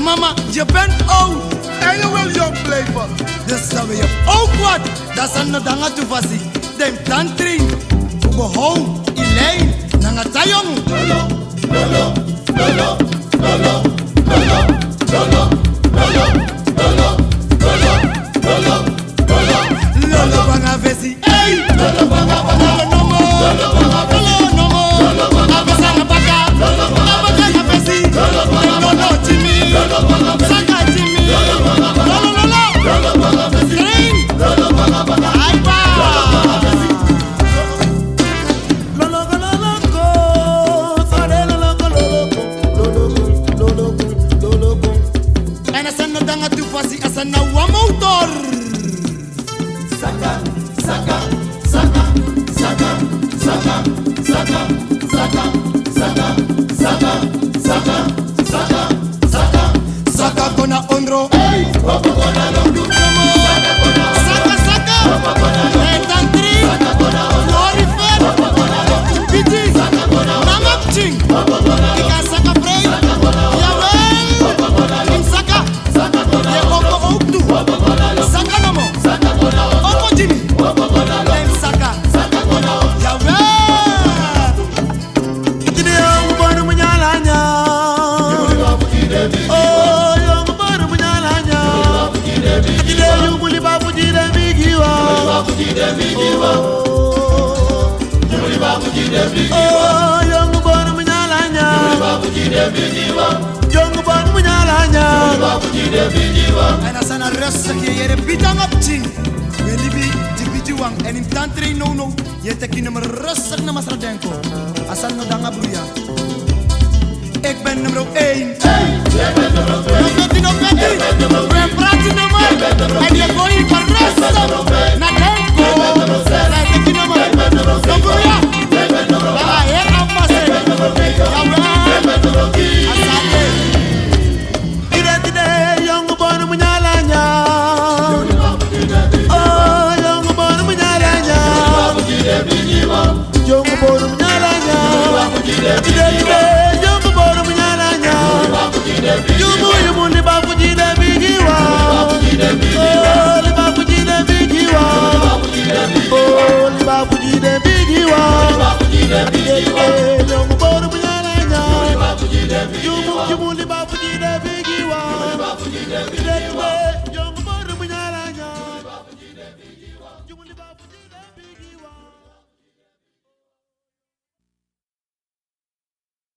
Mama, je bent oud. En je wil jong blijven. Dus dan wil je ook wat. Dat is een danga toepassing. Dem tantring. Ugo home, Elaine. Nanga tayong. Lolo, lolo, lolo, lolo, lolo, lolo, lolo, lolo, lolo, lolo, lolo. Lolo banga vesi. Hey, lolo banga banga. Lolo nomo. Lolo banga banga. Lolo nomo. Lolo banga banga. Abasanga baka. Lolo banga banga. Abasanga vesi. Lolo banga banga. Lolo Jimmy. Lolo banga banga. Sanga Jimmy. Lolo banga banga. Lolo lolo. Lolo banga banga. Green. Lolo banga banga. Aiba. Lolo banga banga. En als een danga toepassing, als een motor. Saka, saka, saka, saka, saka, saka, saka, saka, saka, saka, saka, saka. Saka kona ondro. Hey, papa kona londu. Saka kona, Saka saka. papa kona londu. Etantri. Saka kona londu. Florifer. Papa kona londu. Piti. Saka kona londu. Namapching. Papa kona londu. Ika saka frey. Saka kona londu. Jawel. Papa kona londu. Kim saka. Saka kona Je londu. oko ook toe. Papa kona londu. Saka nomo. Saka kona londu. Oko Jimmy. Papa kona londu. Dem saka. Saka kona londu. Jawel. Yuri babu jidebi. Yuri babu jidebi. Yuri babu jidebi giwa. Yuri babu jidebi giwa. Yuri babu jidebi giwa. Yuri babu jidebi giwa. En als een rustig je de bitang op ching. Welibi, die bidi wang. En in tantri no no. Je teki nummer rustig naar Masra Denko. Als een danga broeia. Ik ben nummer 1. Hey, jij bent de nummer 2. No Betty. We praten nummer. En je gooi van rustig. Naar Denko. Zij teki nummer. No broeia. Banga heer afpassen. Jawel. Asante. Yuri babu jidebi giwa.